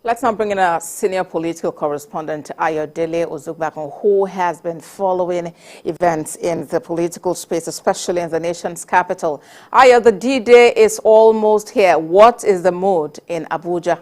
Let's now bring in our senior political correspondent, Ozugbakun, who has been following events in the political space, especially in the nation's capital. The D-Day is almost here. What is the mood in Abuja?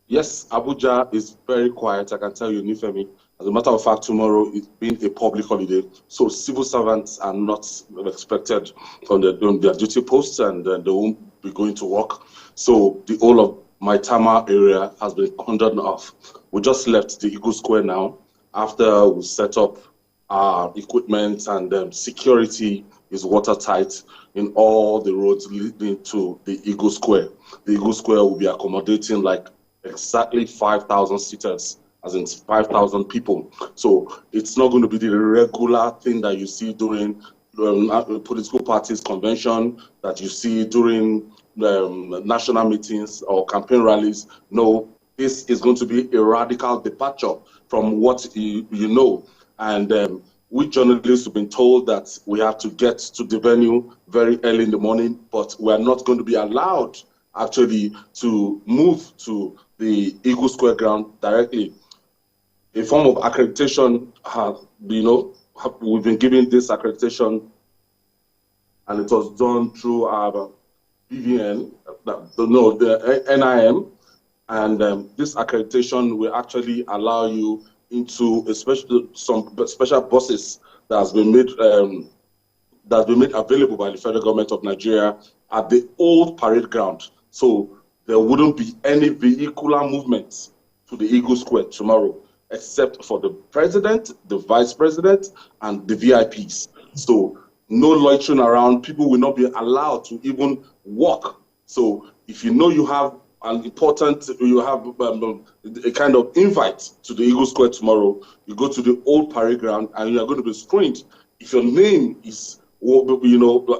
Yes, Abuja is very quiet, I can tell you, Nifemi. As a matter of fact, tomorrow is being a public holiday, so civil servants are not expected on their duty posts, and they won't be going to work. So the whole of Maitama area has been cordoned off. We just left the Eagle Square now after we set up our equipment, and security is watertight in all the roads leading to the Eagle Square. The Eagle Square will be accommodating like exactly 5,000 seaters, as in 5,000 people. So it's not going to be the regular thing that you see during political parties convention, that you see during national meetings or campaign rallies. No, this is going to be a radical departure from what you know. And we journalists have been told that we have to get to the venue very early in the morning, but we are not going to be allowed actually to move to the Eagle Square ground directly. A form of accreditation we've been given this accreditation, and it was done through our BVN, the NIM, and this accreditation will actually allow you into some special buses that has been made available by the federal government of Nigeria at the old parade ground. So there wouldn't be any vehicular movement to the Eagle Square tomorrow, except for the president, the vice president, and the VIPs. So no loitering around. People will not be allowed to even walk. So if you know you have a kind of invite to the Eagle Square tomorrow, you go to the old parade ground and you are going to be screened. If your name is,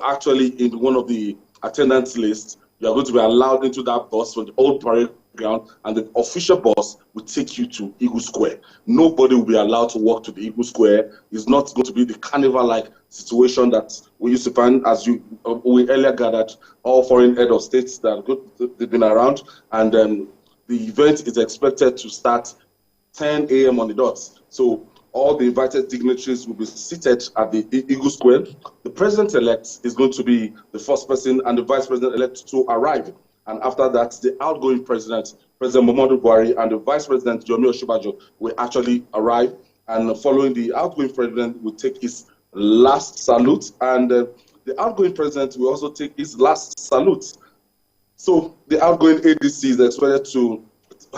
actually in one of the attendance lists, you are going to be allowed into that bus from the old parade ground, and the official bus will take you to Eagle Square. Nobody will be allowed to walk to the Eagle Square. It's not going to be the carnival-like situation that we used to find, as we earlier gathered, all foreign head of states that have been around. And the event is expected to start 10 a.m. on the dot. So all the invited dignitaries will be seated at the Eagle Square. The president-elect is going to be the first person, and the vice president-elect to arrive. And after that, the outgoing president, President Muhammadu Buhari, and the vice president, Yomi Osinbajo, will actually arrive. And following the outgoing president will take his last salute. And the outgoing president will also take his last salute. So the outgoing ADC is expected to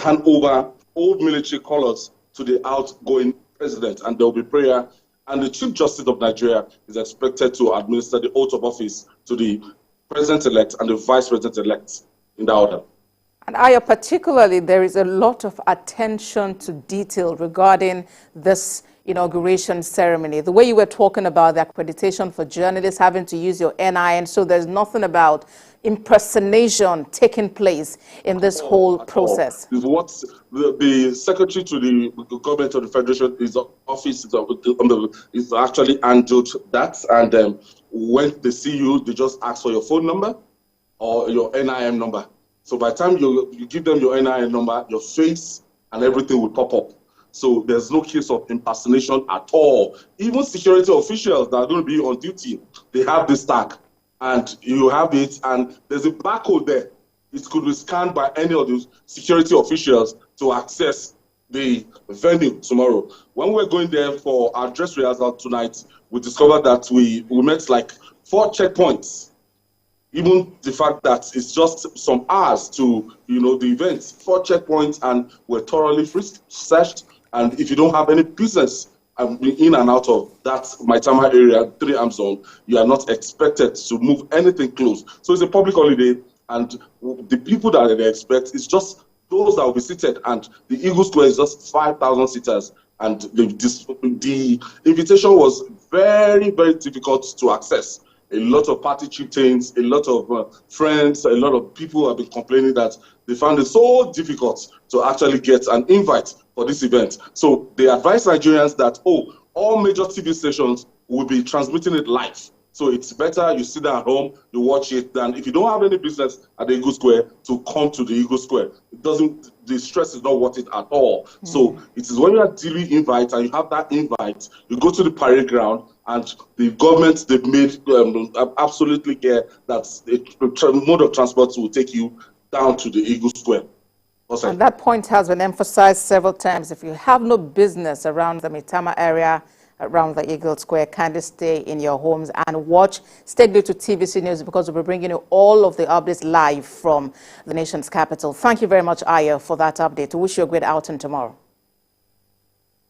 hand over old military colors to the outgoing president, and there will be prayer. And the Chief Justice of Nigeria is expected to administer the oath of office to the president-elect and the vice president-elect in that order. And particularly, there is a lot of attention to detail regarding this inauguration ceremony. The way you were talking about the accreditation for journalists having to use your NIN, so there's nothing about impersonation taking place in this whole process. Is what the secretary to the government of the federation, his office is actually handled that, and when they see you, they just ask for your phone number or your NIN number. So by the time you give them your NIN number, your face and everything will pop up. So there's no case of impersonation at all. Even security officials that are going to be on duty, they have this tag, and you have it, and there's a barcode there. It could be scanned by any of those security officials to access the venue tomorrow. When we're going there for our dress rehearsal tonight, we discovered that we met like 4 checkpoints. Even the fact that it's just some hours to the event, 4 checkpoints, and we're thoroughly searched. And if you don't have any business in and out of that Maitama area, 3 arm zone, you are not expected to move anything close. So it's a public holiday, and the people that they expect is just those that will be seated. And the Eagle Square is just 5,000 seaters. And the invitation was very, very difficult to access. A lot of party chieftains, a lot of friends, a lot of people have been complaining that they found it so difficult to actually get an invite for this event. So they advise Nigerians that, all major TV stations will be transmitting it live. So it's better you sit at home, you watch it, than if you don't have any business at the Eagle Square, to come to the Eagle Square. It doesn't, the stress is not worth it at all. So it is when you are duly invited and you have that invite, you go to the parade ground, and the government, they've made absolutely clear that a mode of transport will take you down to the Eagle Square. And that point has been emphasized several times. If you have no business around the Maitama area, around the Eagle Square, kindly stay in your homes and watch. Stay glued to TVC News, because we'll be bringing you all of the updates live from the nation's capital. Thank you very much, Aya, for that update. We wish you a great outing tomorrow.